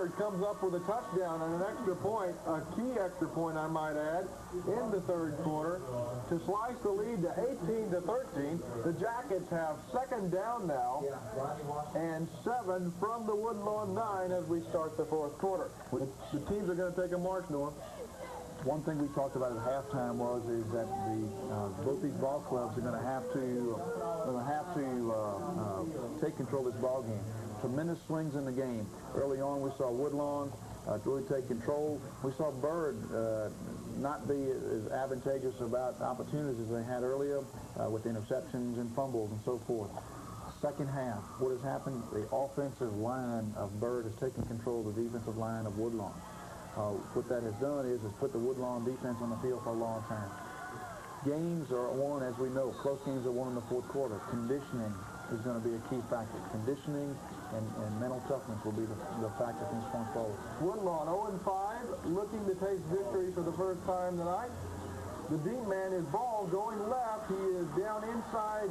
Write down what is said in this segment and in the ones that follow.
Byrd comes up with a touchdown and an extra point, a key extra point, I might add, in the third quarter to slice the lead to 18-13. The Jackets have second down now and 7 from the Woodlawn 9 as we start the fourth quarter. The teams are going to take a march, Norm. One thing we talked about at halftime is that both these ball clubs are going to have to take control of this ball game. Tremendous swings in the game. Early on, we saw Woodlawn really take control. We saw Byrd not be as advantageous about opportunities as they had earlier with interceptions and fumbles and so forth. Second half, what has happened? The offensive line of Byrd has taken control of the defensive line of Woodlawn. What that has done is put the Woodlawn defense on the field for a long time. Games are won, as we know, close games are won in the fourth quarter. Conditioning is going to be a key factor. Conditioning and mental toughness will be the factor from this point forward. Woodlawn 0-5, looking to taste victory for the first time tonight. The deep man is ball going left. He is down inside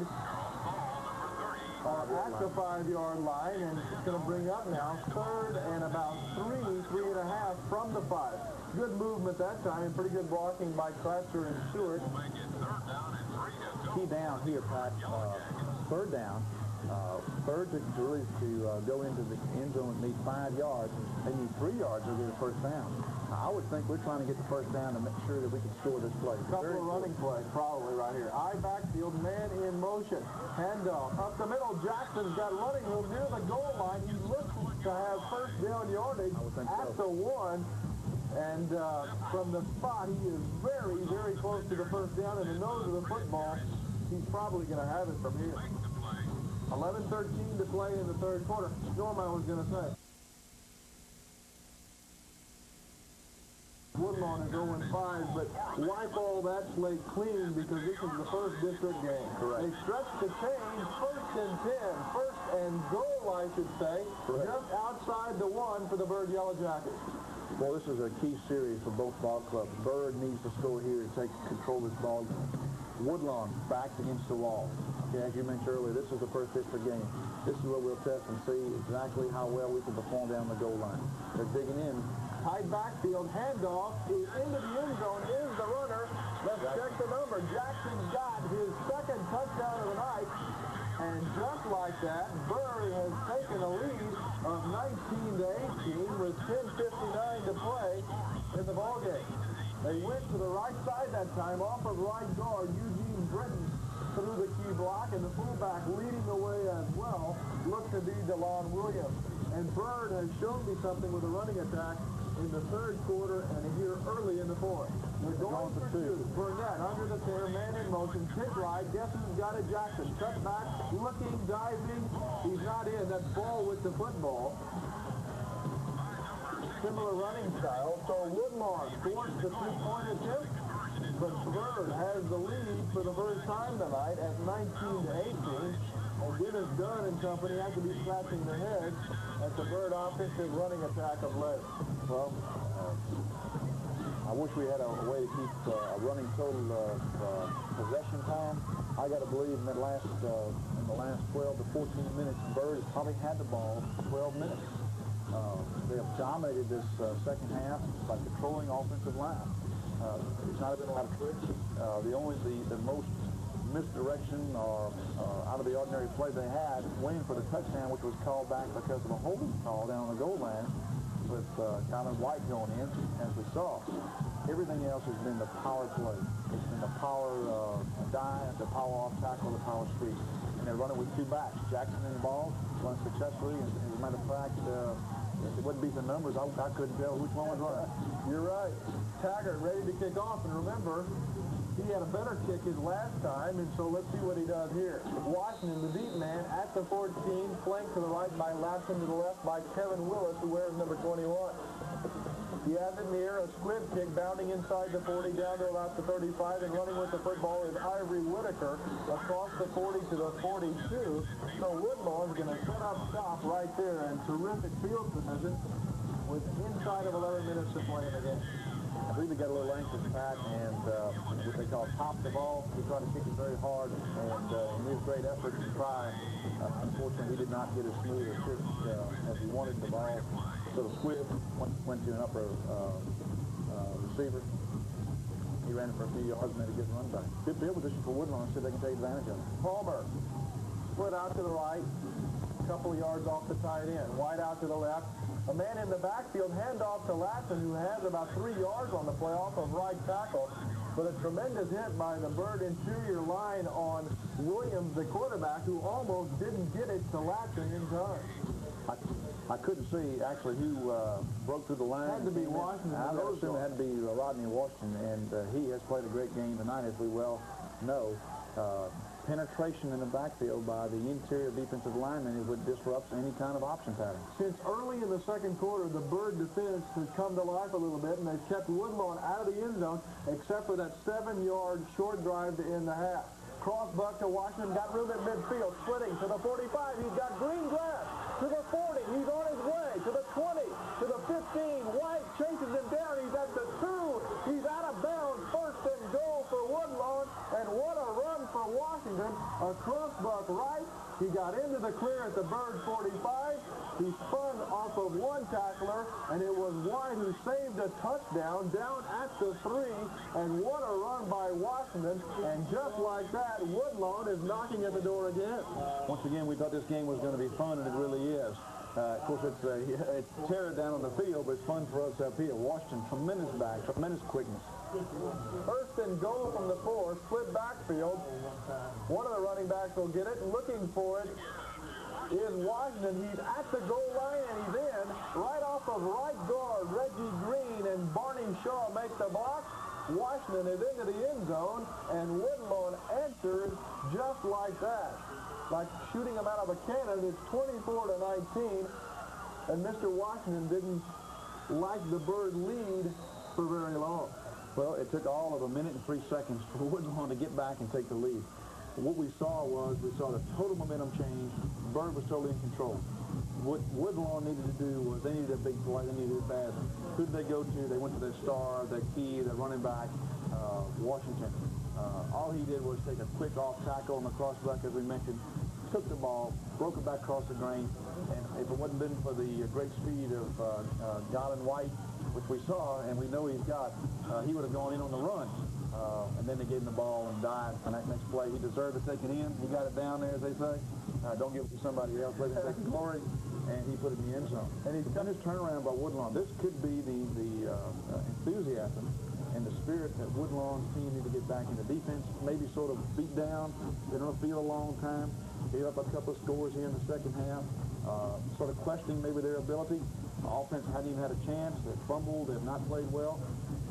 at the 5-yard line, and it's going to bring up now third and about 3.5 from the 5. Good movement that time, and pretty good blocking by Kratzer and Stewart. Key down here, Pat. Third down. Byrd to go into the end zone and need 5 yards. They need 3 yards to get a first down. I would think we're trying to get the first down to make sure that we can score this play. Couple of running plays probably right here. Eye backfield, man in motion. Handoff up the middle. Jackson's got running room near the goal line. He looks to have first down yardage at the 1. And from the spot, he is very, very close to the first down in the nose of the football. He's probably going to have it from here. 11:13 to play in the third quarter. Norm, I was going to say. Woodlawn is 0-5, but wipe all that slate clean because this is the first district game. Correct. They stretch the chains, first and 10, first and goal, I should say, correct, just outside the 1 for the Byrd Yellow Jackets. Well, this is a key series for both ball clubs. Byrd needs to score here to take control of this ball. Woodlawn backed against the wall. Okay, as you mentioned earlier, this is the first district game. This is where we'll test and see exactly how well we can perform down the goal line. They're digging in. Tight backfield, handoff is into the end zone, is the runner. Let's check the number. Jackson's got his second touchdown of the night. And just like that, Byrd has taken a lead of 19-18 with 10:59 to play in the ballgame. They went to the right side that time, off of right guard, Eugene Britton through the key block, and the fullback leading the way as well looked to be DeLon Williams. And Byrd has shown me something with a running attack in the third quarter and here early in the fourth. They're going for 2. Burnett under the center, man in motion, kick right. Guess who's got it? Jackson. Cut back, looking, diving. He's not in. That's ball with the football. Similar running style. So Woodlawn scores the 2-point attempt, but Byrd has the lead for the first time tonight at 19-18. And Dennis Dunn and company have to be scratching their heads at the Byrd offensive running attack of late. Well, I wish we had a way to keep a running total of possession time. I got to believe in the last 12 to 14 minutes, Byrd has probably had the ball for 12 minutes. They have dominated this second half by controlling offensive line. It's not been a lot of tricks. The most misdirection or out of the ordinary play they had, waiting for the touchdown, which was called back because of a holding call down on the goal line with Connor White going in, as we saw. Everything else has been the power play. It's been the power dive, the power off tackle, the power streak. And they're running with 2 backs. Jackson in the ball, runs successfully. And as a matter of fact, it wouldn't be the numbers. I couldn't tell which one was running. You're right. Taggart ready to kick off. And remember, he had a better kick his last time, and so let's see what he does here. Washington, the deep man, at the 14, flanked to the right by Lapson, to the left by Kevin Willis, who wears number 21. He has it in the air, a squib kick, bounding inside the 40, down to about the 35, and running with the football is Ivory Whitaker across the 40 to the 42. So Woodlawn is going to set up shop right there, and terrific field position with inside of 11 minutes to play in the game. I believe he got a little anxious, Pat, and what they call pop the ball. He tried to kick it very hard, and in his great effort to try, unfortunately, he did not get as smooth a kick as he wanted the ball. little squib, went to an upper receiver. He ran it for a few yards and made a good run back. Good field position for Woodlawn, see if they can take advantage of it. Palmer split out to the right, a couple of yards off the tight end. White out to the left. A man in the backfield, handoff to Latson, who has about 3 yards on the play off of right tackle. But a tremendous hit by the Byrd interior line on Williams, the quarterback, who almost didn't get it to Latson in time. I couldn't see actually who broke through the line. Had to be Washington. I would assume it had to be Rodney Washington, and he has played a great game tonight, as we well know. Penetration in the backfield by the interior defensive lineman is what disrupts any kind of option pattern. Since early in the second quarter, the Byrd defense has come to life a little bit, and they've kept Woodlawn out of the end zone, except for that 7-yard short drive to end the half. Crossbuck to Washington, got room at midfield, splitting to the 45. He's got green grass to the 40. He's on his way to the 20, to the 15. White chases him down. He's at the 2. He's out of bounds. First and goal for Woodlawn, and what a run for Washington. A crossbuck right. He got into the clear at the Byrd 45. He spun off of one tackler, and it was White who saved a touchdown down at the 3. And what a run by Washington. And just like that, Woodlawn is knocking at the door again. Once again, we thought this game was going to be fun, and it really is. Of course, it's terror down on the field, but it's fun for us up here. Washington, tremendous back, tremendous quickness. First and goal from the 4, split backfield. One of the running backs will get it. Looking for it is Washington. He's at the goal line, and he's in. Right off of right guard, Reggie Green and Barney Shaw make the block. Washington is into the end zone, and Woodlawn answers just like that. Like shooting him out of a cannon. It's 24-19, and Mr. Washington didn't like the Byrd lead for very long. Well, it took all of a minute and 3 seconds for Woodlawn to get back and take the lead. What we saw the total momentum change. Byrd was totally in control. What Woodlawn needed to do was they needed a big play. They needed it bad. Who did they go to? They went to their star, their key, their running back, Washington. All he did was take a quick off tackle on the crossback, as we mentioned, took the ball, broke it back across the grain, and if it wasn't been for the great speed of Garland White, which we saw and we know he's got, he would have gone in on the run. And then they gave him the ball and died on that next play. He deserved to take it in. He got it down there, as they say. Don't give it to somebody else. Let him take the glory. And he put it in the end zone. And he's done his turnaround by Woodlawn. This could be the enthusiasm and the spirit that Woodlawn's team need to get back into defense. Maybe sort of beat down. Been on the field a long time. Gave up a couple of scores here in the second half. Sort of questioning maybe their ability. Offense hadn't even had a chance. They've fumbled. They've not played well.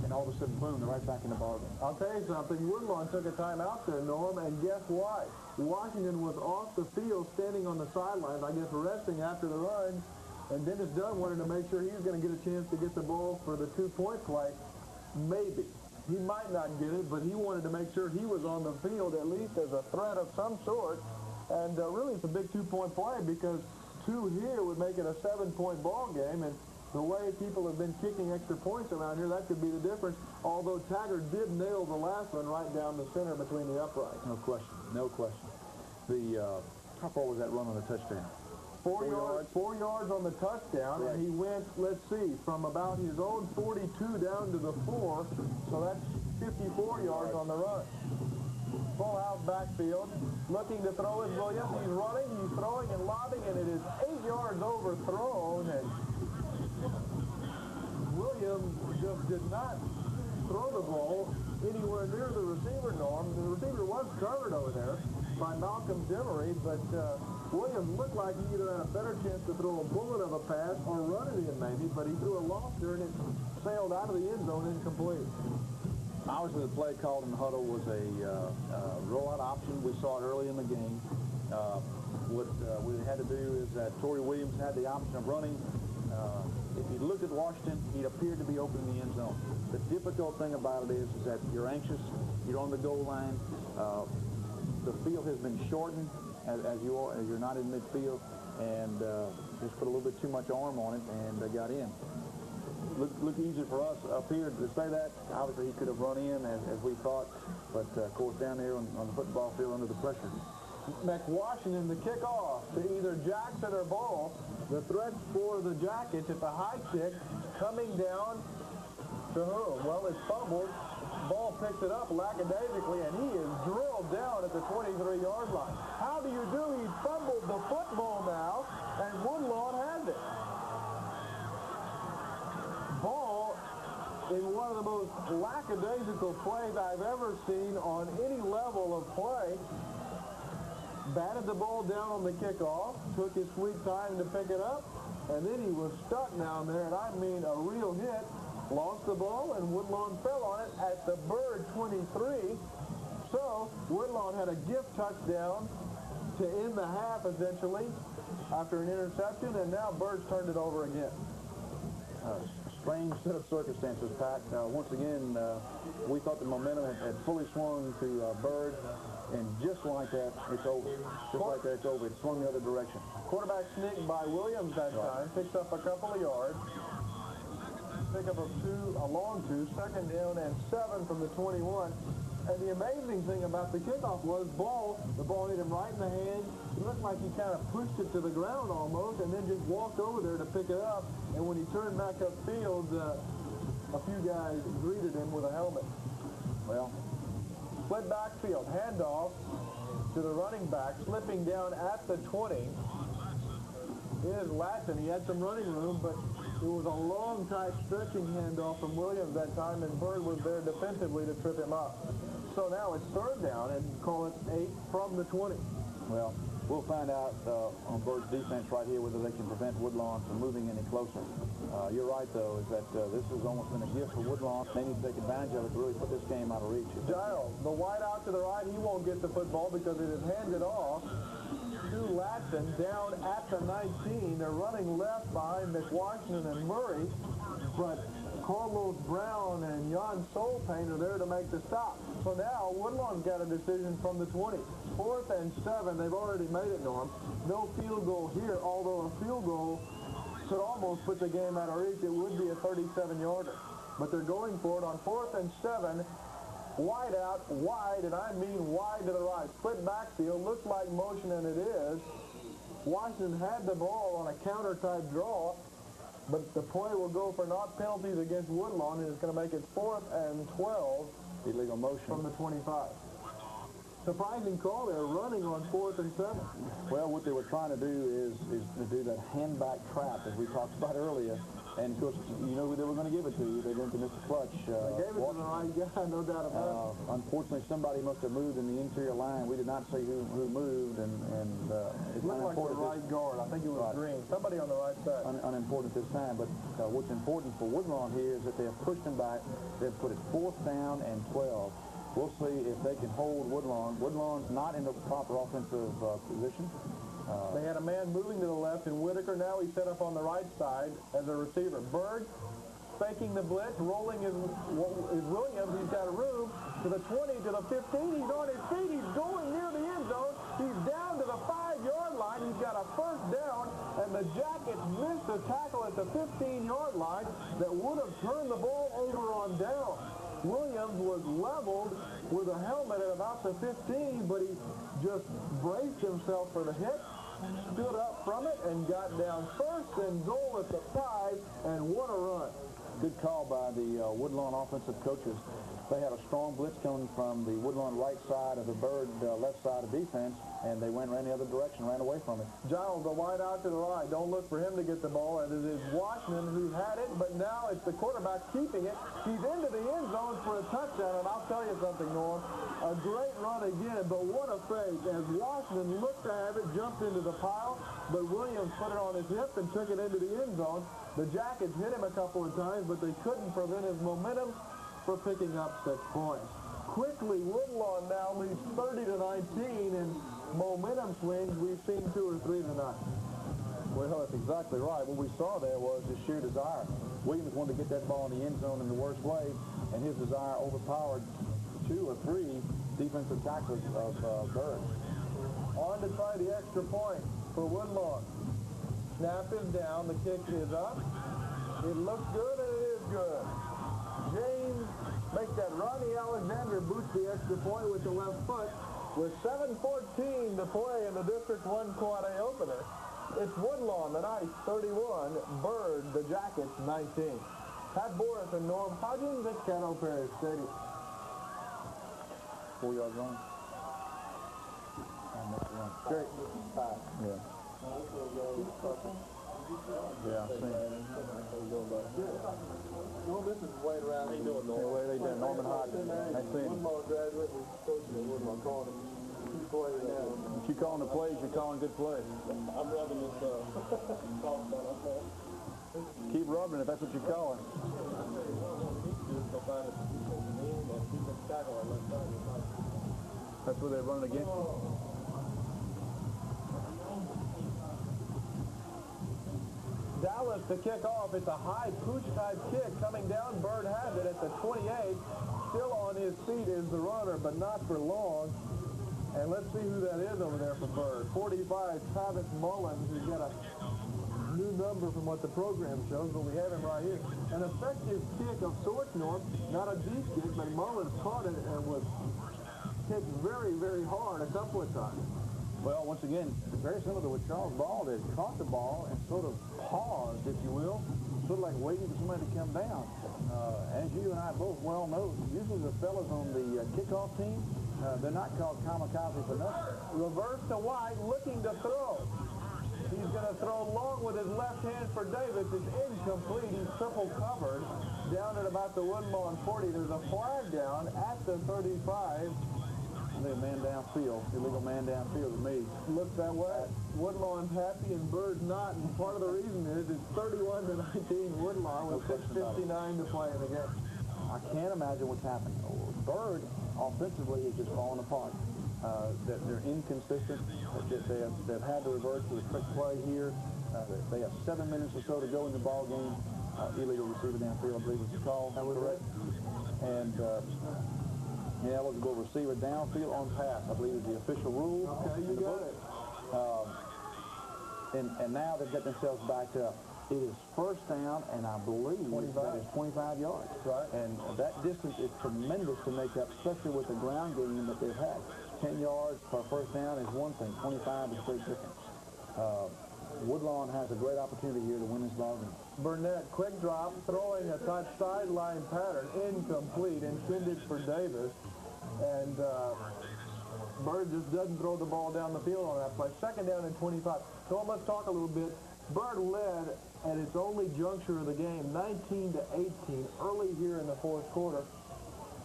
And all of a sudden, boom, they're right back in the ballgame. I'll tell you something. Woodlawn took a timeout there, Norm, and guess why? Washington was off the field standing on the sidelines, I guess resting after the run, and Dennis Dunn wanted to make sure he was going to get a chance to get the ball for the 2-point play. Maybe. He might not get it, but he wanted to make sure he was on the field at least as a threat of some sort. And really, it's a big 2-point play because 2 here would make it a 7-point ball game, and the way people have been kicking extra points around here, that could be the difference. Although Taggart did nail the last one right down the center between the uprights. No question. No question. How far was that run on the touchdown? 4 yards. 4 yards on the touchdown, right. And he went, let's see, from about his own 42 down to the 4. So that's 54 yards on the run. Full house backfield. Looking to throw it, Williams. He's running, he's throwing and lobbing, and it is 8 yards overthrown. And Williams just did not throw the ball anywhere near the receiver, Norm. The receiver was covered over there by Malcolm Demery, but Williams looked like he either had a better chance to throw a bullet of a pass or run it in maybe, but he threw a lofter and it sailed out of the end zone incomplete. Obviously, the play called in the huddle was a rollout option. We saw it early in the game. What we had to do is that Torrey Williams had the option of running. If you looked at Washington, he appeared to be open in the end zone. The difficult thing about it is that you're anxious. You're on the goal line. The field has been shortened as you're not in midfield, and just put a little bit too much arm on it and got in. Looked easy for us up here to say that. Obviously, he could have run in as we thought, but of course down there on the football field under the pressure. McWashington the kickoff to either Jackson or Ball. The threats for the Jackets at the high kick coming down to whom? Well, it's fumbled. Ball picks it up lackadaisically, and he is drilled down at the 23-yard line. How do you do? He fumbled the football now, and Woodlawn has it. Ball, in one of the most lackadaisical plays I've ever seen on any level of play, batted the ball down on the kickoff, took his sweet time to pick it up, and then he was stuck down there, and I mean a real hit. Lost the ball, and Woodlawn fell on it at the Byrd 23. So Woodlawn had a gift touchdown to end the half, essentially, after an interception, and now Byrd's turned it over again. Strange set of circumstances, Pat. Once again, we thought the momentum had fully swung to Byrd, and just like that, it's over. Just like that, it's over. It swung the other direction. Quarterback sneak by Williams that time, picks up a couple of yards. Pick up a long two, second down and 7 from the 21. And the amazing thing about the kickoff was the ball hit him right in the hand. It looked like he kind of pushed it to the ground almost and then just walked over there to pick it up. And when he turned back upfield, a few guys greeted him with a helmet. Well, split backfield, handoff to the running back, slipping down at the 20. Here's Latson. He had some running room, but it was a long, tight stretching handoff from Williams that time, and Byrd was there defensively to trip him up. So now it's third down, and call it 8 from the 20. Well, we'll find out on Byrd's defense right here whether they can prevent Woodlawn from moving any closer. You're right, though, is that this has almost been a gift for Woodlawn. They need to take advantage of it to really put this game out of reach. Giles, the wide out to the right, he won't get the football because it is handed off to Latson down at the 19. They're running left behind McWashington and Murray, but Carlos Brown and Jan Solpain are there to make the stop. So now Woodlawn's got a decision from the 20. 4th and 7. They've already made it, Norm. No field goal here, although a field goal could almost put the game out of reach. It would be a 37-yarder. But they're going for it on 4th and 7. Wide out, wide, and I mean wide to the right. Split backfield, looks like motion, and it is. Washington had the ball on a counter-type draw, but the play will go for not penalties against Woodlawn, and it's going to make it 4th and 12. Illegal motion. From the 25. Surprising call there, running on 4th and 7. Well, what they were trying to do is to do that hand-back trap, as we talked about earlier. And, of course, you know who they were going to give it to. They're going to miss the clutch. They gave it to the right guy, no doubt about it. Unfortunately, somebody must have moved in the interior line. We did not see who moved, and it looked like the right guard. I think it was Green. Somebody on the right side. Unimportant this time, but what's important for Woodlawn here is that they have pushed him back. They've put it 4th down and 12. We'll see if they can hold Woodlawn. Woodlawn's not in the proper offensive position. They had a man moving to the left in Whitaker. Now he's set up on the right side as a receiver. Byrd faking the blitz, rolling is Williams. He's got room to the 20, to the 15. He's on his feet. He's going near the end zone. He's down to the 5-yard line. He's got a first down, and the Jackets missed a tackle at the 15-yard line that would have turned the ball over on down. Williams was leveled with a helmet at about the 15, but he just braced himself for the hit, stood up from it, and got down first and goal at the 5, and what a run. Good call by the Woodlawn offensive coaches. They had a strong blitz coming from the Woodlawn right side of the Byrd left side of defense, and they ran the other direction, ran away from it. Giles, the wide out to the right. Don't look for him to get the ball. And it is Washington who had it, but now it's the quarterback keeping it. He's into the end zone for a touchdown, and I'll tell you something, Norm. A great run again, but what a fake. As Washington looked to have it, jumped into the pile, but Williams put it on his hip and took it into the end zone. The Jackets hit him a couple of times, but they couldn't prevent his momentum for picking up 6 points. Quickly, Woodlawn now leads 30-19, and momentum swings we've seen 2 or 3 tonight. Well, that's exactly right. What we saw there was his sheer desire. Williams wanted to get that ball in the end zone in the worst way, and his desire overpowered 2 or 3 defensive tackles of Byrd. On to try the extra point for Woodlawn. Snap is down, the kick is up. It looks good, and it is good. James makes that Ronnie Alexander boost the extra point with the left foot. With 7:14 to play in the District 1 Quad A opener, it's Woodlawn, the Knights, 31, Byrd, the Jackets, 19. Pat Boris and Norm Hodgins at Caddo Perry Stadium. 4 yards run. Great. Yeah. Yeah, I see. No, this is Wade around. How you doing, Norm? Hey, Wade, how you doing? Norman Hodgins. Nice seeing you. Woodlawn graduate, was coaching at Woodlawn, calling him. If you're calling the plays, you're calling good plays. I'm rubbing this Keep rubbing if that's what you're calling. That's where they're running against you. Dallas to kick off. It's a high push-type kick coming down. Byrd has it at the 28. Still on his feet is the runner, but not for long. And let's see who that is over there for Byrd. 45, Travis Mullins, who's got a new number from what the program shows, but we have him right here. An effective kick of sorts, Norm. Not a deep kick, but Mullins caught it and was kicked very, very hard a couple of times. Well, once again, very similar to what Charles Ball did. Caught the ball and sort of paused, if you will, sort of like waiting for somebody to come down. As you and I both well know, usually the fellas on the kickoff team, they're not called kamikaze for nothing. Reverse to White, looking to throw. He's going to throw long with his left hand for Davis. It's incomplete. He's triple covered down at about the Woodlawn 40. There's a flag down at the 35. Illegal man downfield. Illegal man downfield to me. Looks that way. Woodlawn's happy and Byrd's not, and part of the reason is it's 31-19 Woodlawn with 6:59 to play in the game. I can't imagine what's happening. Byrd, offensively, is just falling apart. That they're inconsistent. They've had to revert to a trick play here. They have 7 minutes or so to go in the ball game. Illegal receiver downfield, I believe was the call. That was correct. And eligible receiver downfield on pass, I believe is the official rule. Okay, you got it. And now they've got themselves backed up. It is first down, and I believe that is 25 yards. Right. And that distance is tremendous to make up, especially with the ground game that they've had. 10 yards per first down is one thing. 25 is very different. Woodlawn has a great opportunity here to win this ball game. Burnett, quick drop, throwing a touch sideline pattern, incomplete, intended for Davis. And Byrd just doesn't throw the ball down the field on that play. Second down and 25. So let's talk a little bit. Byrd led at its only juncture of the game, 19-18, early here in the fourth quarter.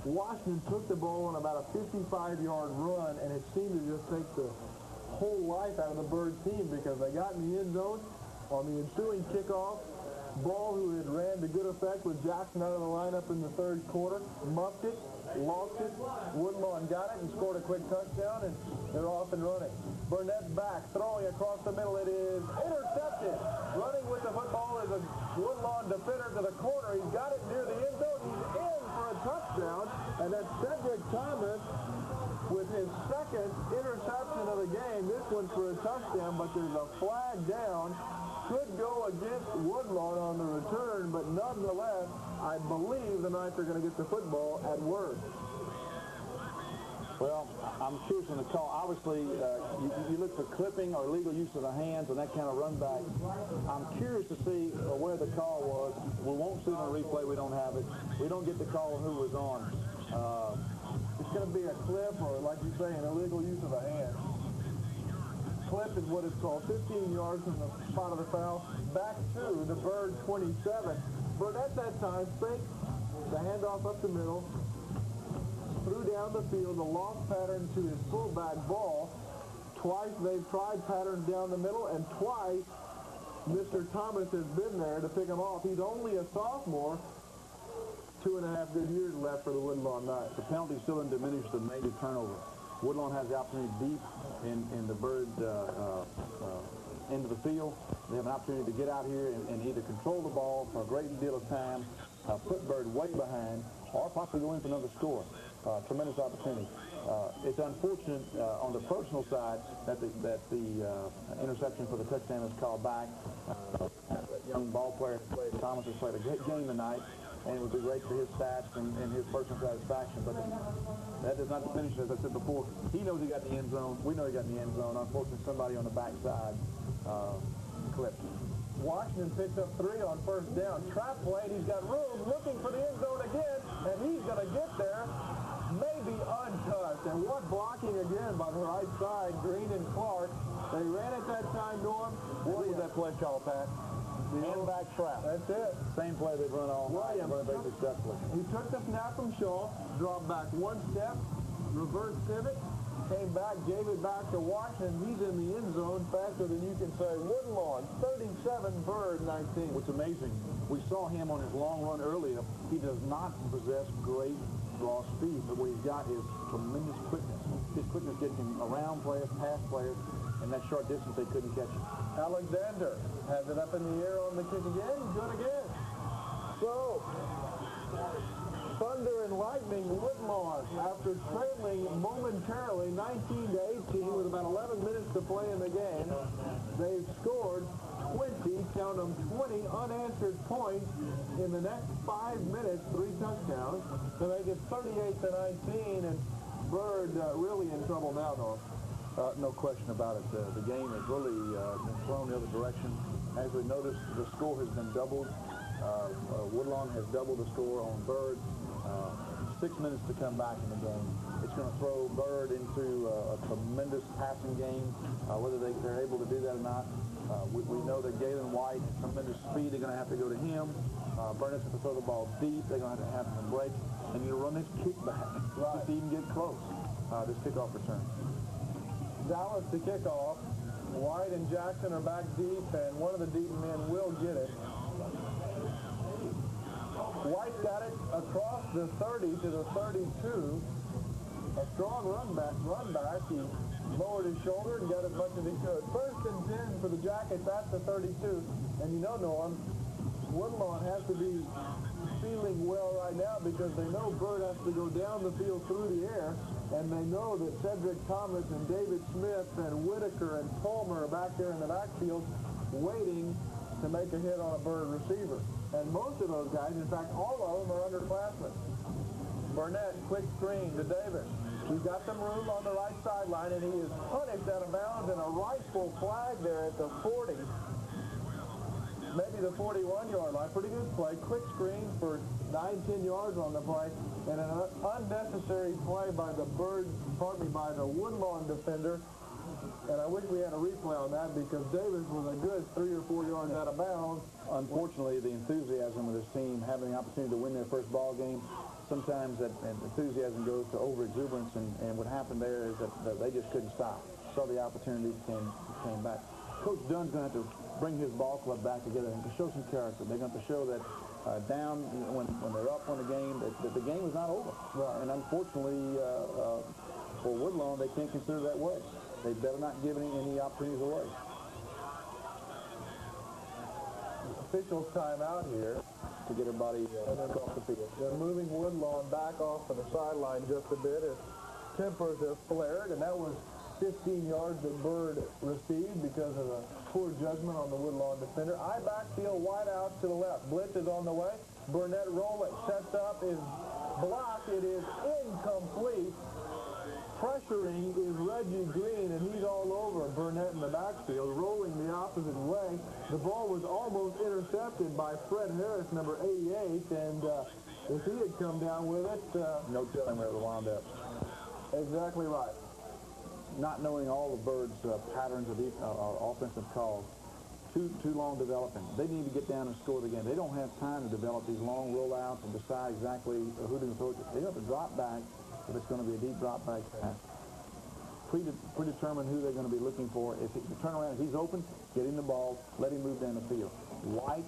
Washington took the ball on about a 55-yard run, and it seemed to just take the whole life out of the Byrd team because they got in the end zone on the ensuing kickoff. Ball, who had ran to good effect with Jackson out of the lineup in the third quarter, muffed it, lost it. Woodlawn got it and scored a quick touchdown, and they're off and running. Burnett back, throwing across the middle. It is intercepted. Running with the football is a Woodlawn defender to the corner. He's got it near the end zone. He's in for a touchdown, and that's Cedric Thomas with his second interception of the game. This one's for a touchdown, but there's a flag down. Could go against Woodlawn on the return, but nonetheless, I believe the Knights are going to get the football at worst. Well, I'm curious on the call. Obviously, you look for clipping or illegal use of the hands and that kind of run back. I'm curious to see where the call was. We won't see it on replay. We don't have it. We don't get the call on who was on. It's going to be a clip or, like you say, an illegal use of a hand. Clip is what it's called, 15 yards from the spot of the foul, back to the Byrd 27. Byrd at that time faked the handoff up the middle, threw down the field, a lost pattern to his fullback Ball. Twice they've tried patterns down the middle, and twice Mr. Thomas has been there to pick him off. He's only a sophomore. 2.5 good years left for the Woodlawn Knights. The penalty still didn't diminish the major turnover. Woodlawn has the opportunity deep in the Byrd end of the field. They have an opportunity to get out here and either control the ball for a great deal of time, put Byrd way behind, or possibly go in for another score. Tremendous opportunity. It's unfortunate on the personal side that the interception for the touchdown is called back. Young ball player Thomas has played a great game tonight. and it would be great for his stats and his personal satisfaction. But that does not diminish, as I said before. He knows he got in the end zone. We know he got in the end zone. Unfortunately, somebody on the backside clipped. Washington picks up 3 on first down. Trap play, and he's got room, looking for the end zone again, and he's going to get there, maybe untouched. And what blocking again by the right side, Green and Clark. They ran at that time, Norm. What was that play called, Pat? The end-back trap. That's it. Same play they've run all night and run very successfully. He took the snap from Shaw, dropped back 1 step, reverse pivot, came back, gave it back to Washington. He's in the end zone faster than you can say. Woodlawn, 37, Byrd, 19. What's amazing, we saw him on his long run earlier. He does not possess great raw speed, but what he's got is tremendous quickness. His quickness gets him around players, past players, and that short distance they couldn't catch him. Alexander has it up in the air on the kick again. Good again. So, thunder and lightning, Woodlawn, after trailing momentarily 19-18 with about 11 minutes to play in the game, they've scored 20, count them, 20 unanswered points in the next 5 minutes, 3 touchdowns. So they get 38-19, and Byrd really in trouble now, Norm. No question about it. The game has really been thrown the other direction. As we noticed, the score has been doubled. Woodlawn has doubled the score on Byrd. 6 minutes to come back in the game. It's going to throw Byrd into a tremendous passing game. Whether they're able to do that or not, we know that Galen White has tremendous speed. They're going to have to go to him. Byrd has to throw the ball deep. They're going to have some breaks. And you run this kick back just to even get close. This kickoff return. Dallas to kick off. White and Jackson are back deep, and one of the deep men will get it. White got it across the 30 to the 32. A strong run back. He lowered his shoulder and got as much as he could. 1st and 10 for the Jackets at the 32. And you know, Norm, Woodlawn has to be feeling well right now because they know Byrd has to go down the field through the air, and they know that Cedric Thomas and David Smith and Whitaker and Palmer are back there in the backfield waiting to make a hit on a Byrd receiver. And most of those guys, in fact, all of them are underclassmen. Burnett, quick screen to Davis. He's got some room on the right sideline, and he is punished out of bounds, and a rightful flag there at the 40. Maybe the 41-yard line. Pretty good play. Quick screen for 9-10 yards on the play, and an unnecessary play by the by the Woodlawn defender. And I wish we had a replay on that because Davis was a good 3 or 4 yards out of bounds. Unfortunately, the enthusiasm of this team having the opportunity to win their first ball game, sometimes that enthusiasm goes to overexuberance, and what happened there is that they just couldn't stop. Saw the opportunity, came back. Coach Dunn's going to have to bring his ball club back together and to show some character. They're going to have to show that down when they're up on the game, that the game is not over. Right. And unfortunately, for Woodlawn, they can't consider that way. They better not give any opportunities away. Officials time out here to get everybody off the field. They're moving Woodlawn back off to the sideline just a bit as tempers have flared, and that was 15 yards that Byrd received because of a poor judgment on the Woodlawn defender. I backfield, wide out to the left. Blitz is on the way. Burnett rolling, sets up, is blocked. It is incomplete. Pressuring is Reggie Green, and he's all over Burnett in the backfield, rolling the opposite way. The ball was almost intercepted by Fred Harris, number 88, and if he had come down with it... no telling where it would wound up. Exactly right. Not knowing all of Byrd's patterns of offensive calls, too long developing. They need to get down and score the game. They don't have time to develop these long rollouts and decide exactly who to throw it to. They have to drop back if it's going to be a deep drop back pass. Predetermine who they're going to be looking for. If he turn around, if he's open, get him the ball, let him move down the field. White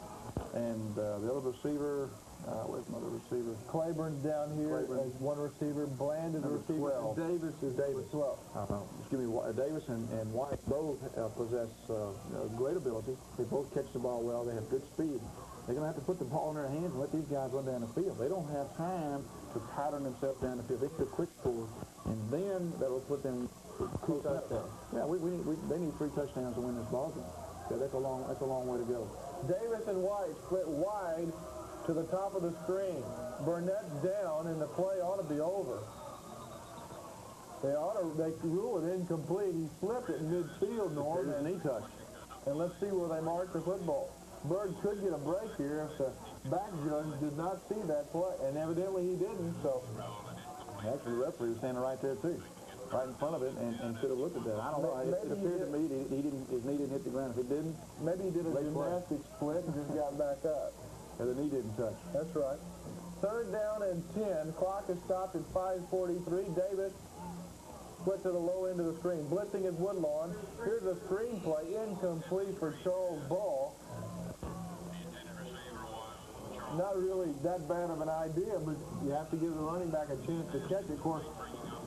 and the other receiver, where's another receiver? Claiborne's down here as one receiver. Bland is the receiver. 12. Davis is Davis 12. Excuse me, Davis and White both possess great ability. They both catch the ball well. They have good speed. They're going to have to put the ball in their hands and let these guys run down the field. They don't have time to pattern themselves down the field. They need a quick score, and then that will put them close up there. Yeah, they need 3 touchdowns to win this ball game. So that's a long way to go. Davis and White split wide to the top of the screen. Burnett's down, and the play ought to be over. They rule it incomplete. He flipped it in midfield, Norm. And knee touch. And let's see where they mark the football. Byrd could get a break here if the back judge did not see that play, and evidently he didn't, so. Actually, the referee was standing right there, too, right in front of it, and should have looked at that. I don't know. It appeared to me his knee didn't hit the ground. If it didn't, maybe he did a gymnastics split and just got back up. And the knee didn't touch. That's right. 3rd down and 10. Clock is stopped at 5:43. Davis split to the low end of the screen. Blitzing is Woodlawn. Here's a screen play, incomplete for Charles Ball. Not really that bad of an idea, but you have to give the running back a chance to catch it. Of course,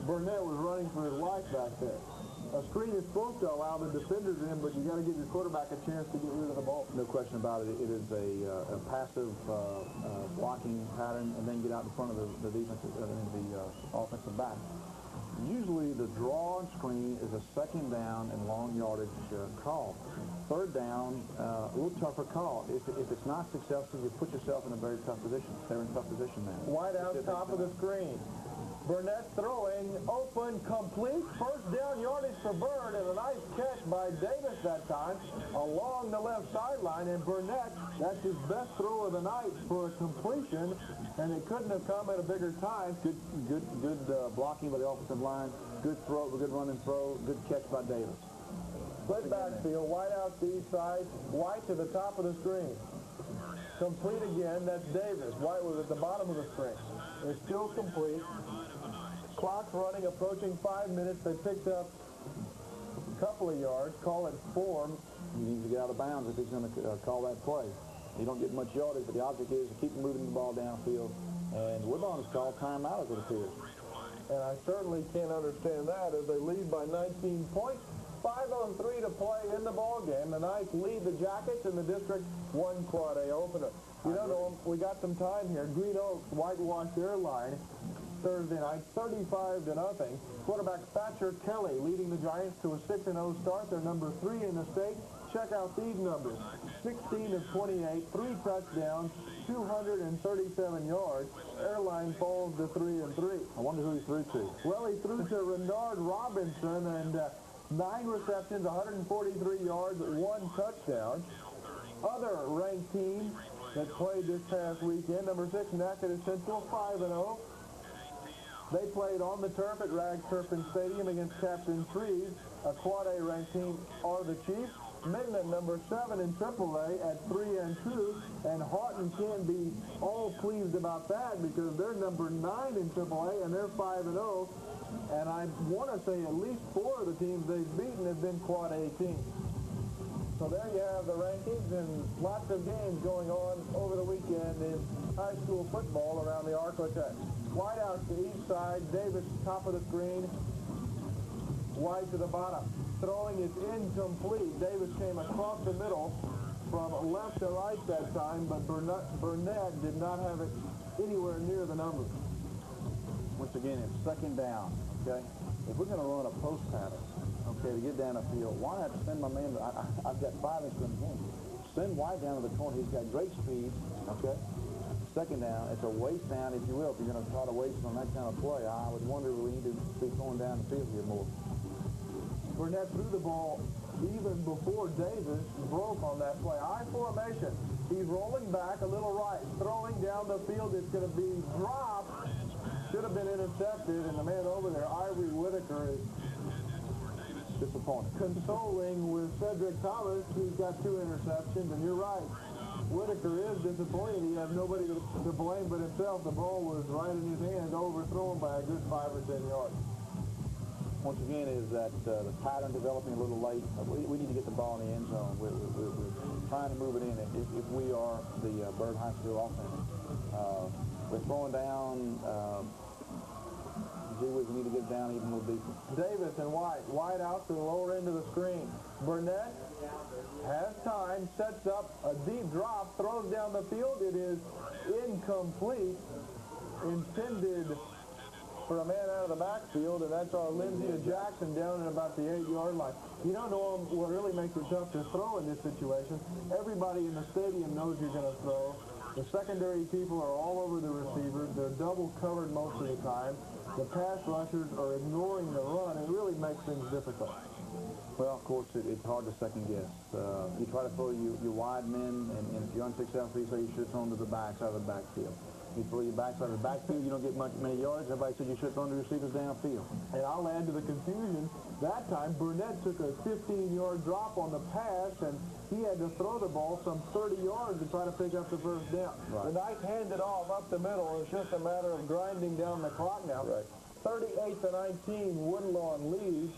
Burnett was running for his life back there. A screen is supposed to allow the defenders in, but you got to give your quarterback a chance to get rid of the ball. No question about it. It is a passive blocking pattern, and then get out in front of the defensive, the offensive back. Usually the draw and screen is a 2nd down and long yardage call. 3rd down, a little tougher call. If it's not successful, you put yourself in a very tough position. They're in tough position now. Wide out top of the screen. Burnett throwing, open, complete. 1st down yardage for Byrd, and a nice catch by Davis that time along the left sideline. And Burnett, that's his best throw of the night for a completion, and it couldn't have come at a bigger time. Good blocking by the offensive line. Good throw, good running throw. Good catch by Davis. Split backfield, wide out the east side, White to the top of the screen. Complete again, that's Davis. White was at the bottom of the screen. It's still complete. Clock's running, approaching 5 minutes. They picked up a couple of yards, call it 4. He needs to get out of bounds if he's going to call that play. You don't get much yardage, but the object is to keep moving the ball downfield. And Woodlawn has called timeout, as it appears. And I certainly can't understand that as they lead by 19 points. 5:03 to play in the ball game. The Knights lead the Jackets in the District 1 Quad A opener. You don't know, we got some time here. Green Oaks whitewashed their line Thursday night, 35-0. Quarterback Thatcher Kelly leading the Giants to a 6-0 start. They're number 3 in the state. Check out these numbers: 16 of 28, 3 touchdowns, 237 yards. Airline falls to 3-3. I wonder who he threw to. Well, he threw to Renard Robinson, and 9 receptions, 143 yards, 1 touchdown. Other ranked teams that played this past weekend: number 6, Natchitoches Central, 5-0. They played on the turf at Rags Turpin Stadium against Captain Trees. A Quad A ranked team are the Chiefs. Minden, number 7 in AAA at 3-2, and Houghton can't be all pleased about that because they're number 9 in AAA and they're 5-0. And I want to say at least 4 of the teams they've beaten have been Quad A teams. So there you have the rankings, and lots of games going on over the weekend in high school football around the Arklatex. Wide out to east side, Davis top of the screen, wide to the bottom. Throwing is incomplete. Davis came across the middle from left to right that time, but Burnett did not have it anywhere near the numbers. Once again, it's 2nd down, okay? If we're going to run a post pattern, okay, to get down the field, why not send my man? I've got 5 inches in the game. Send White down to the corner. He's got great speed, okay? 2nd down, it's a waste down, if you will, if you're going to try to waste on that kind of play. I would wonder if we need to be going down the field here more. Burnett threw the ball even before Davis broke on that play. I formation. He's rolling back a little right, throwing down the field. It's going to be dropped. Should have been intercepted, and the man over there, Ivory Whitaker, is disappointed. Consoling with Cedric Thomas, who's got 2 interceptions, and you're right. Whitaker is disappointed. He has nobody to blame but himself. The ball was right in his hands, overthrown by a good 5 or 10 yards. Once again, is that the pattern developing a little late. We need to get the ball in the end zone. We're trying to move it in if we are the Byrd High School offense. We're throwing down. Gee whiz, we need to get down even a little deeper. Davis and White. White out to the lower end of the screen. Burnett has time, sets up a deep drop, throws down the field. It is incomplete. Intended for a man out of the backfield, and that's our Lindsey Jackson down at about the 8-yard line. You don't know what really makes it tough to throw in this situation. Everybody in the stadium knows you're going to throw. The secondary people are all over the receivers. They're double covered most of the time. The pass rushers are ignoring the run. It really makes things difficult. Well, of course, it's hard to second guess. You try to throw your wide men, and if you're unsuccessful, you say you should have thrown to the backside of the backfield. You throw your backside of the backfield, you don't get many yards. Everybody said you should have thrown to receivers downfield. And I'll add to the confusion. That time, Burnett took a 15-yard drop on the pass, and he had to throw the ball some 30 yards to try to pick up the first down. Right. The Knights handed off up the middle. It's just a matter of grinding down the clock now. Right. 38-19, Woodlawn leads.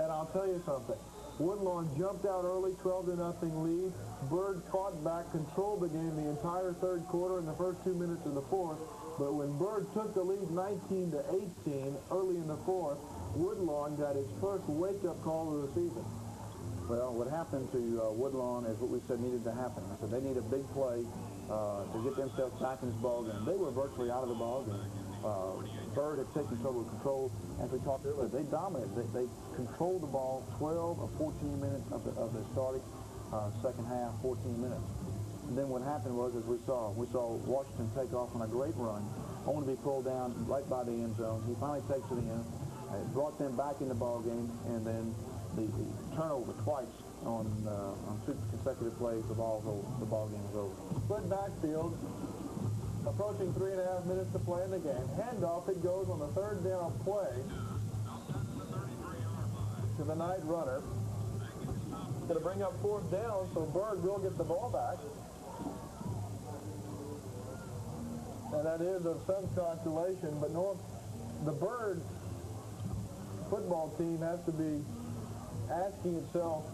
And I'll tell you something. Woodlawn jumped out early, 12-0 lead. Byrd fought back, controlled the game the entire third quarter and the first 2 minutes of the fourth. But when Byrd took the lead 19-18 early in the fourth, Woodlawn got his first wake-up call of the season. Well, what happened to Woodlawn is what we said needed to happen. I said they need a big play to get themselves back in this ballgame. They were virtually out of the ballgame. Byrd had taken total control. As we talked earlier, they dominated. They controlled the ball 12 or 14 minutes of the starting second half, 14 minutes. And then what happened was, as we saw Washington take off on a great run, only to be pulled down right by the end zone. He finally takes it in. It brought them back in the ball game, and then the turnover twice on 2 consecutive plays, the ball game was over. Split backfield. Approaching 3.5 minutes to play in the game. Handoff, it goes on the third down play to the Knight runner. Going to bring up fourth down, so Byrd will get the ball back. And that is of some consolation, but the Byrd football team has to be asking itself,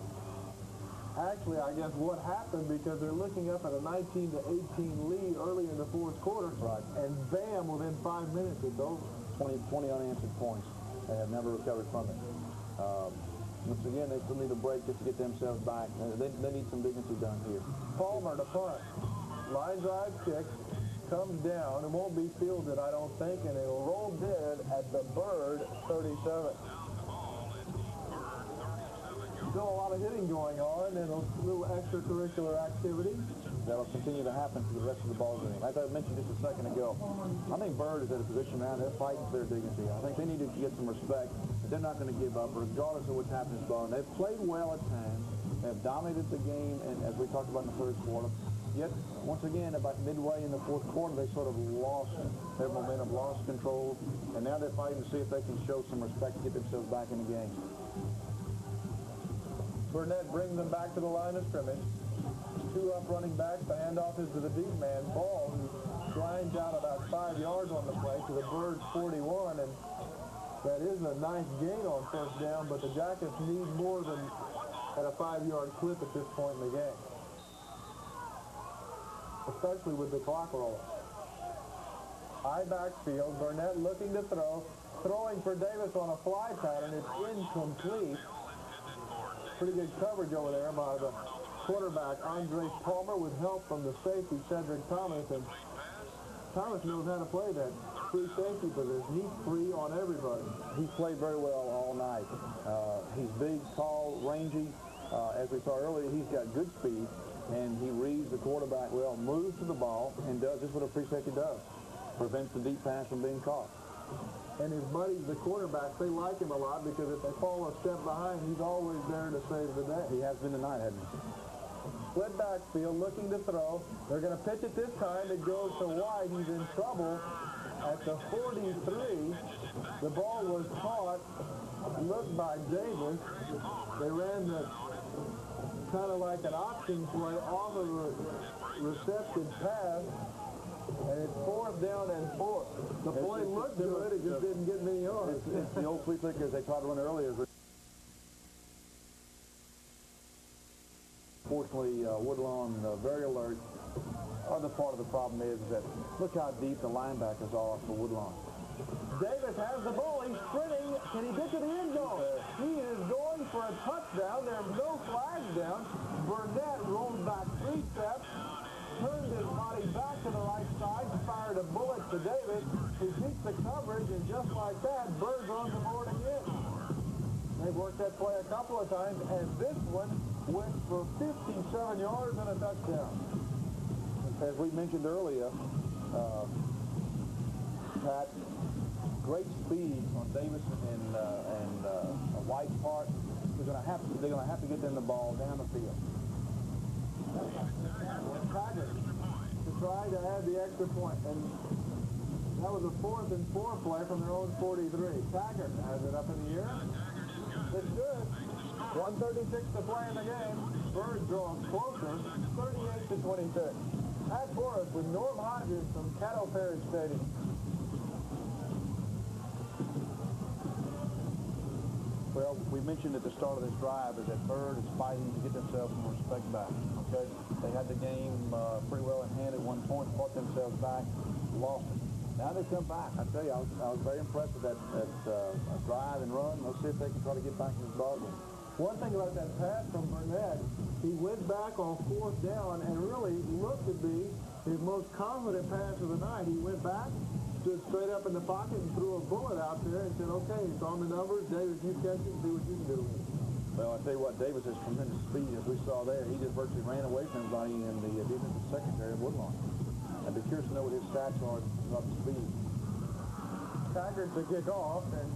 actually, I guess, what happened, because they're looking up at a 19-18 lead early in the fourth quarter. Right. And bam, within 5 minutes, it's over. 20 unanswered points. They have never recovered from it. Once again, they still need a break just to get themselves back. They need some dignity done here. Palmer to punt. Line drive kick. Comes down. It won't be fielded, I don't think, and it'll roll dead at the Byrd 37. Still a lot of hitting going on and a little extracurricular activity. That'll continue to happen for the rest of the ball game. As I mentioned just a second ago, I think Byrd is at a position now they're fighting for their dignity. I think they need to get some respect. They're not going to give up regardless of what's happening in this ball. And they've played well at times. They've dominated the game, and as we talked about in the first quarter. Yet, once again, about midway in the fourth quarter, they sort of lost their momentum, lost control, and now they're fighting to see if they can show some respect to get themselves back in the game. Burnett brings them back to the line of scrimmage. 2 up running backs. The handoff is to the deep man, Ball, who grinds out about 5 yards on the play to the Byrd 41, and that is a nice gain on first down, but the Jackets need more than at a 5-yard clip at this point in the game, especially with the clock rolling. High backfield. Burnett looking to throw. Throwing for Davis on a fly pattern. It's incomplete. Pretty good coverage over there by the quarterback, Andre Palmer, with help from the safety, Cedric Thomas. And Thomas knows how to play that free safety position. He's free on everybody. He's played very well all night. He's big, tall, rangy. As we saw earlier, he's got good speed, and he reads the quarterback well, moves to the ball, and does just what a free safety does. Prevents the deep pass from being caught. And his buddies, the quarterbacks, they like him a lot because if they fall a step behind, he's always there to save the day. He has been tonight, hasn't he? Split backfield, looking to throw. They're going to pitch it this time. It goes to wide. He's in trouble at the 43. The ball was caught, looked by Davis. They ran the kind of like an option play off of a reception pass. And it's 4th down and 4. The play looked good, it just didn't get many yards. It's the old flea flickers they tried to run earlier. Fortunately, Woodlawn very alert. Other part of the problem is that look how deep the linebackers are for Woodlawn. Davis has the ball. He's sprinting. Can he get to the end zone? He is going for a touchdown. There's no flags down. Burnett rolls back 3 steps. Turned his body back to the right side, fired a bullet to Davis, who beats the coverage, and just like that, Byrd on the board again. They've worked that play a couple of times, and this one went for 57 yards and a touchdown. as we mentioned earlier, Pat, great speed on Davis and White's part. They're going to have to get them the ball down the field. Taggart to try to add the extra point, and that was a 4th and 4 play from their own 43. Taggart has it up in the air. It's good. 1:36 to play in the game. Byrd draws closer, 38-26. At Forest with Norm Hodges from Caddo Parish Stadium. Well, we mentioned at the start of this drive is that Byrd is fighting to get themselves some respect back. Okay, they had the game pretty well in hand at one point, fought themselves back, lost it. Now they come back. I tell you, I was very impressed with that drive and run. Let's see if they can try to get back in this ball game. One thing about that pass from Burnett, he went back on 4th down and really looked to be his most confident pass of the night. He went back, stood straight up in the pocket and threw a bullet out there and said, okay, it's on the numbers. Davis, you catch it and see what you can do with it. Well, I tell you what, Davis has tremendous speed, as we saw there. He just virtually ran away from everybody in the defensive secondary of Woodlawn. I'd be curious to know what his stats are about the speed. Taggart to kick off, and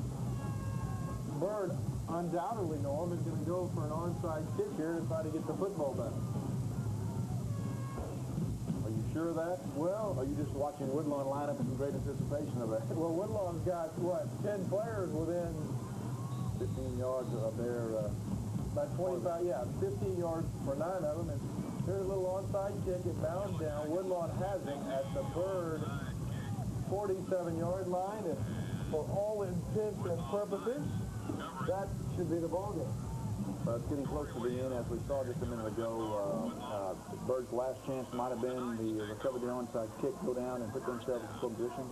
Byrd, undoubtedly, Norm, is going to go for an onside kick here to try to get the football back. Are you sure of that? Well, are you just watching Woodlawn line up in great anticipation of that? Well, Woodlawn's got, what, 10 players within 15 yards of their... about 25, yeah, 15 yards for 9 of them. And here's a little onside kick. It bounds down. Woodlawn has it at the Byrd 47-yard line. And for all intents and purposes, that should be the ball game. It's getting close to the end, as we saw just a minute ago. Byrd's last chance might have been the recover the onside kick, go down and put themselves in position.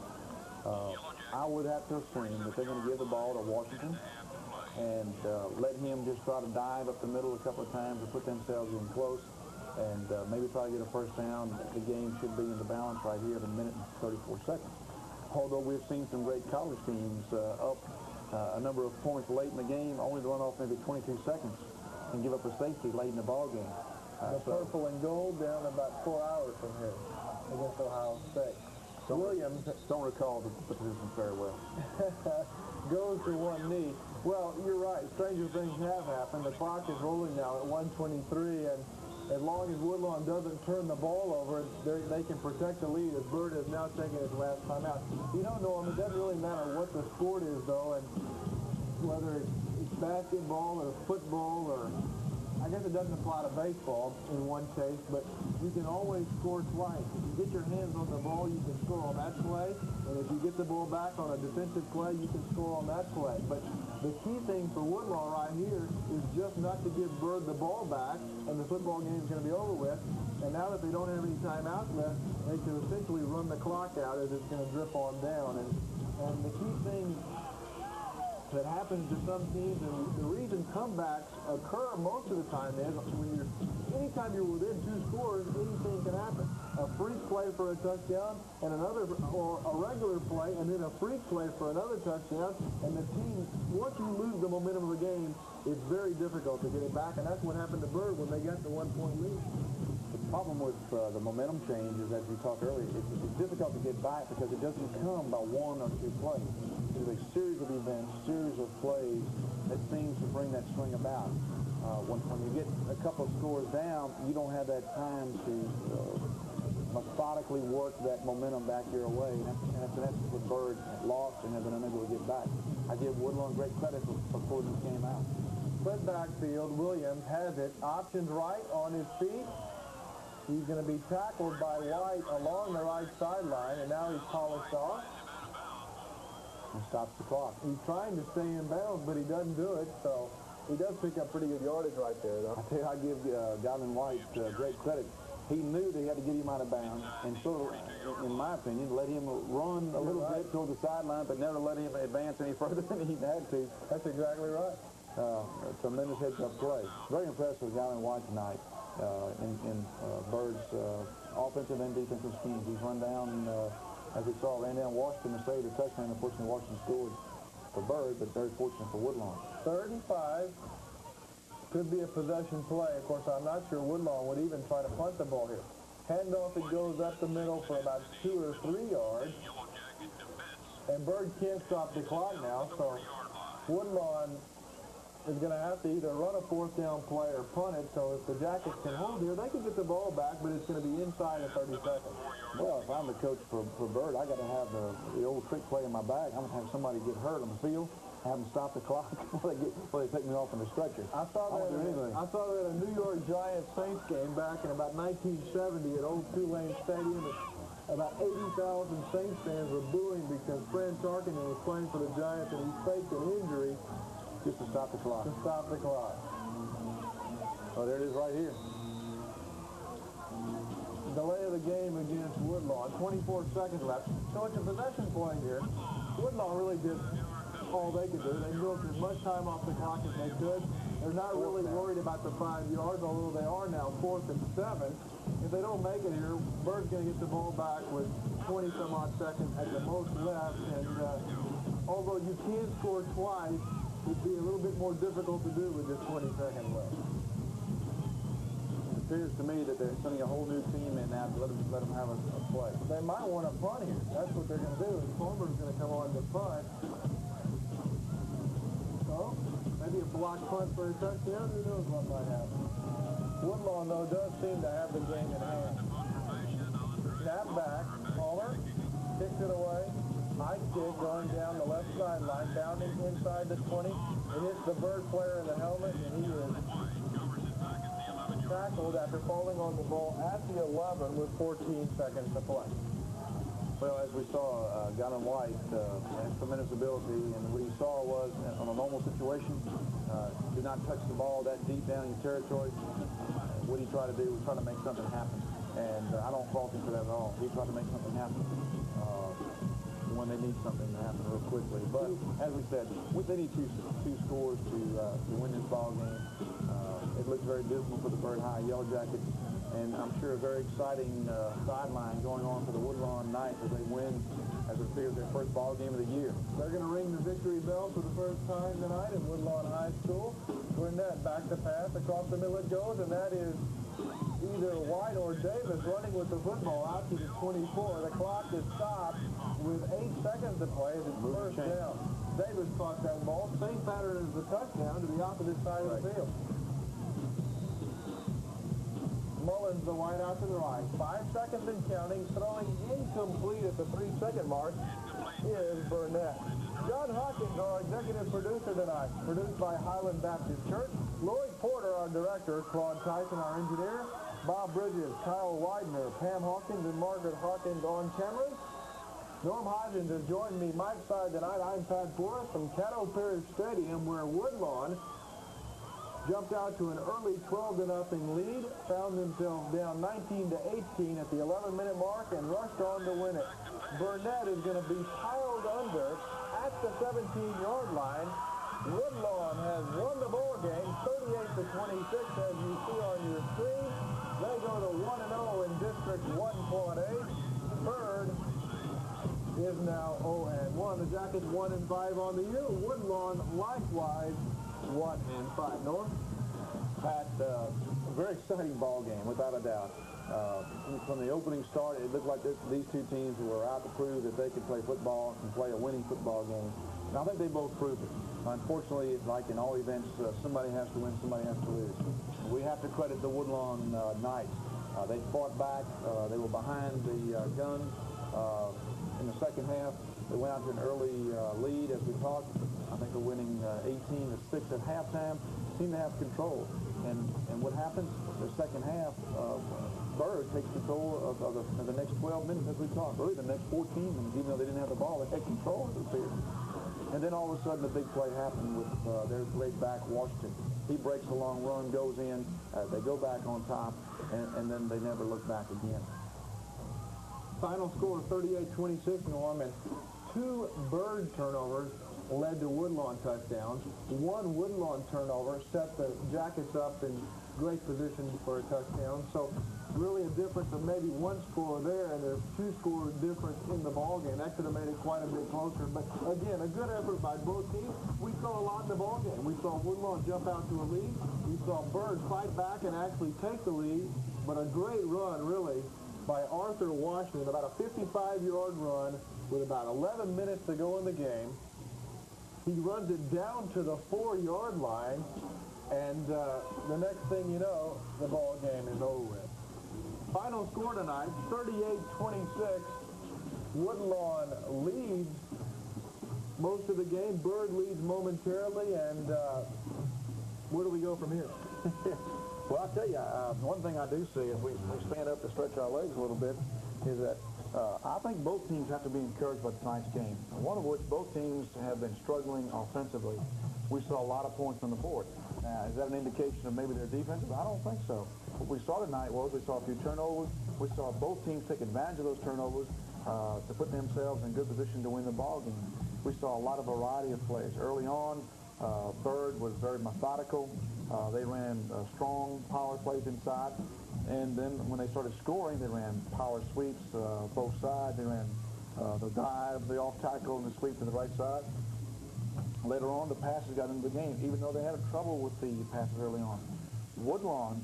I would have to assume that they're going to give the ball to Washington and let him just try to dive up the middle a couple of times and put themselves in close and maybe try to get a first down. The game should be in the balance right here in a minute and 34 seconds. Although we've seen some great college teams up a number of points late in the game, only to run off maybe 22 seconds and give up a safety late in the ball game. The purple and gold down about 4 hours from here against Ohio State. Williams, don't recall the position very well. goes to one knee. Well, you're right. Stranger things have happened. The clock is rolling now at 1:23, and as long as Woodlawn doesn't turn the ball over, they can protect the lead as Byrd has now taken his last time out. You don't know, it doesn't really matter what the sport is, though, and whether it's basketball or football or... I guess it doesn't apply to baseball in one case, but you can always score twice. If you get your hands on the ball, you can score on that play, and if you get the ball back on a defensive play, you can score on that play. But the key thing for Woodlawn right here is just not to give Byrd the ball back, and the football game is going to be over with. And now that they don't have any timeouts left, they can essentially run the clock out as it's going to drip on down. And the key thing that happens to some teams, and the reason comebacks occur most of the time is when anytime you're within 2 scores, anything can happen. A freak play for a touchdown, and another, or a regular play, and then a freak play for another touchdown, and the team, once you lose the momentum of the game, it's very difficult to get it back, and that's what happened to Byrd when they got the 1-point lead. The problem with the momentum change is, as we talked earlier, it's difficult to get back because it doesn't come by 1 or 2 plays. It's a series of events, series of plays that seems to bring that swing about. When you get a couple of scores down, you don't have that time to methodically work that momentum back your way. And that's what Byrd lost and has been unable to get back. I give Woodlawn great credit for pulling this game out. Split backfield, Williams has it, options right on his feet. He's going to be tackled by White along the right sideline, and now he's polished off. And stops the clock. He's trying to stay in bounds, but he doesn't do it, so he does pick up pretty good yardage right there, though. I tell you, I give Gavin White great credit. He knew they had to get him out of bounds, and sort of, in my opinion, let him run a little bit toward the sideline, but never let him advance any further than he had to. That's exactly right. A tremendous heads-up play. Very impressed with Gavin White tonight in Byrd's offensive and defensive schemes. He's run down, as we saw, ran down Washington to save the touchdown. Unfortunately, Washington scored for Byrd, but very fortunate for Woodlawn. 3rd and 5. Could be a possession play. Of course, I'm not sure Woodlawn would even try to punt the ball here. Handoff, it goes up the middle for about 2 or 3 yards. And Byrd can't stop the clock now, so Woodlawn is going to have to either run a 4th down play or punt it. So if the Jackets can hold here, they can get the ball back, but it's going to be inside of 30 seconds. Well, if I'm the coach for Byrd, I got to have the old trick play in my bag. I'm going to have somebody get hurt on the field, have them stop the clock before they take me off on the stretcher. I saw that at a New York Giants Saints game back in about 1970 at old Tulane Stadium. About 80,000 Saints fans were booing because Fran Tarkenton was playing for the Giants and he faked an injury just to stop the clock. Oh, there it is right here. Delay of the game against Woodlawn. 24 seconds left. So it's a possession play here. Woodlawn really did all they could do. They milked as much time off the clock as they could. They're not really worried about the 5 yards, although they are now 4th and 7. If they don't make it here, Byrd's going to get the ball back with 20-some-odd seconds at the most left. And although you can score twice, it'd be a little bit more difficult to do with just 20 seconds left. It appears to me that they're sending a whole new team in now to let them have a play. They might want to punt here. That's what they're going to do. And Fulmer's going to come on to punt. So maybe a block punt for a touchdown. Who knows what might happen. Woodlawn, though, does seem to have the game in hand. Snap back. Palmer kicks it away. High kick going down the left sideline, bounding inside the 20. It hits the Byrd player in the helmet, and he is tackled after falling on the ball at the 11 with 14 seconds to play. Well, as we saw, Galen White has tremendous ability, and what he saw was, on a normal situation, do not touch the ball that deep down in your territory. What he tried to do was try to make something happen, and I don't fault him for that at all. He tried to make something happen when they need something to happen real quickly. But, as we said, they need two scores to win this ball game. It looks very dismal for the Byrd High Yellow Jackets, and I'm sure a very exciting sideline going on for the Woodlawn Knights as they win, as it appears, their first ball game of the year. They're going to ring the victory bell for the first time tonight at Woodlawn High School. Burnett back to pass, across the middle it goes, and that is either White or Davis running with the football out to the 24. The clock is stopped with 8 seconds to play as it's first down. Davis caught that ball, same pattern as the touchdown, to the opposite side of the field. Mullins, the wide out to the right. 5 seconds and counting. Throwing incomplete at the 3-second mark is Burnett. John Hawkins, our executive producer tonight. Produced by Highland Baptist Church. Lloyd Porter, our director. Claude Tyson, our engineer. Bob Bridges, Kyle Widener, Pam Hawkins, and Margaret Hawkins on cameras. Norm Hodgins has joined me Mike side tonight. I'm Pat Forrest from Caddo Parish Stadium, where Woodlawn jumped out to an early 12-0 lead, found themselves down 19-18 at the 11-minute mark, and rushed on to win it. Burnett is going to be piled under at the 17-yard line. Woodlawn has won the ball game, 38-26, as you see on your screen. They go to 1-0 in District 1.8. Byrd is now 0-1. The Jackets 1-5 on the year. Woodlawn likewise 1-5. Norm? Pat, a very exciting ball game, without a doubt. From the opening start, it looked like these two teams were out to prove that they could play football and play a winning football game. And I think they both proved it. Unfortunately, like in all events, somebody has to win, somebody has to lose. We have to credit the Woodlawn Knights. They fought back. They were behind the gun in the second half. They went out to an early lead, as we talked. I think they're winning 18-6 at halftime. Seem to have control. And what happens? The second half, Byrd takes control of the next 12 minutes, as we talked. Really, the next 14 minutes, even though they didn't have the ball, they had control, it appeared. And then all of a sudden, a big play happened with their great back, Washington. He breaks a long run, goes in. They go back on top, and then they never look back again. Final score 38-26, Norm, and 2 Byrd turnovers led to Woodlawn touchdowns. 1 Woodlawn turnover set the Jackets up in great position for a touchdown. So really a difference of maybe 1 score there, and there's 2 score difference in the ball game. That could have made it quite a bit closer. But again, a good effort by both teams. We saw a lot in the ball game. We saw Woodlawn jump out to a lead. We saw Byrd fight back and actually take the lead. but a great run, really, by Arthur Washington, about a 55-yard run with about 11 minutes to go in the game. He runs it down to the 4-yard line, and the next thing you know, the ball game is over with. Final score tonight, 38-26. Woodlawn leads most of the game. Byrd leads momentarily, and where do we go from here? Well, I'll tell you, one thing I do see as we stand up to stretch our legs a little bit is that I think both teams have to be encouraged by tonight's game, one of which both teams have been struggling offensively. We saw a lot of points on the board. Now, is that an indication of maybe their defensive? I don't think so. What we saw tonight was we saw a few turnovers. We saw both teams take advantage of those turnovers to put themselves in good position to win the ball game. We saw a lot of variety of plays. Early on, Byrd was very methodical. They ran strong power plays inside. And then when they started scoring, they ran power sweeps both sides. They ran the dive, the off tackle, and the sweep to the right side. Later on, the passes got into the game, even though they had trouble with the passes early on. Woodlawn,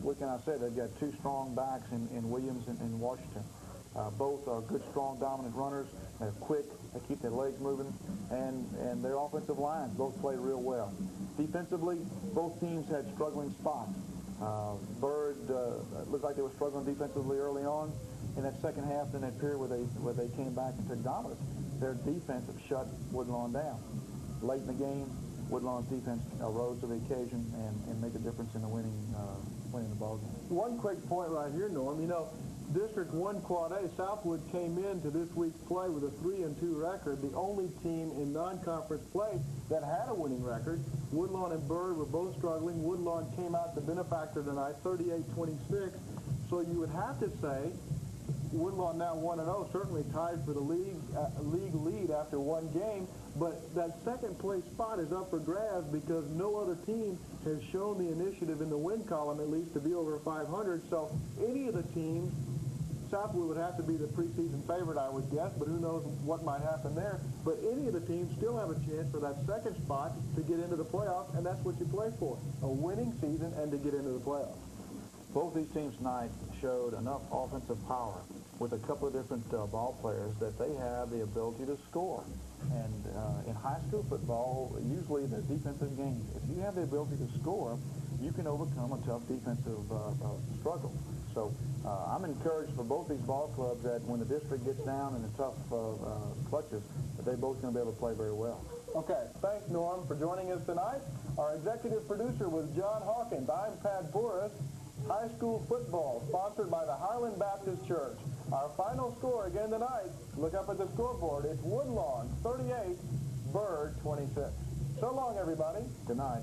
what can I say? They've got two strong backs in Williams and Washington. Both are good, strong, dominant runners. They're quick. They keep their legs moving. And their offensive lines both play real well. Defensively, both teams had struggling spots. Byrd looked like they were struggling defensively early on. In that second half, in that period where they came back and took dominance, their defense shut Woodlawn down. Late in the game, Woodlawn's defense rose to the occasion and made a difference in the winning the ball game. One quick point right here, Norm. You know, District 1 Quad A, Southwood came into this week's play with a 3-2 record, the only team in non-conference play that had a winning record. Woodlawn and Byrd were both struggling. Woodlawn came out the benefactor tonight, 38-26. So you would have to say Woodlawn now 1-0, certainly tied for the league lead after one game. But that second place spot is up for grabs because no other team has shown the initiative in the win column, at least, to be over 500. So any of the teams, Southwood would have to be the preseason favorite, I would guess, but who knows what might happen there. But any of the teams still have a chance for that second spot to get into the playoffs, and that's what you play for, a winning season and to get into the playoffs. Both these teams tonight showed enough offensive power with a couple of different ball players that they have the ability to score. And in high school football, usually the defensive games, if you have the ability to score, you can overcome a tough defensive struggle. So I'm encouraged for both these ball clubs that when the district gets down in the tough clutches, that they're both going to be able to play very well. Okay, thanks, Norm, for joining us tonight. Our executive producer was John Hawkins. I'm Pat Boris. High school football, sponsored by the Highland Baptist Church. Our final score again tonight, look up at the scoreboard. It's Woodlawn 38, Byrd 26. So long, everybody. Good night.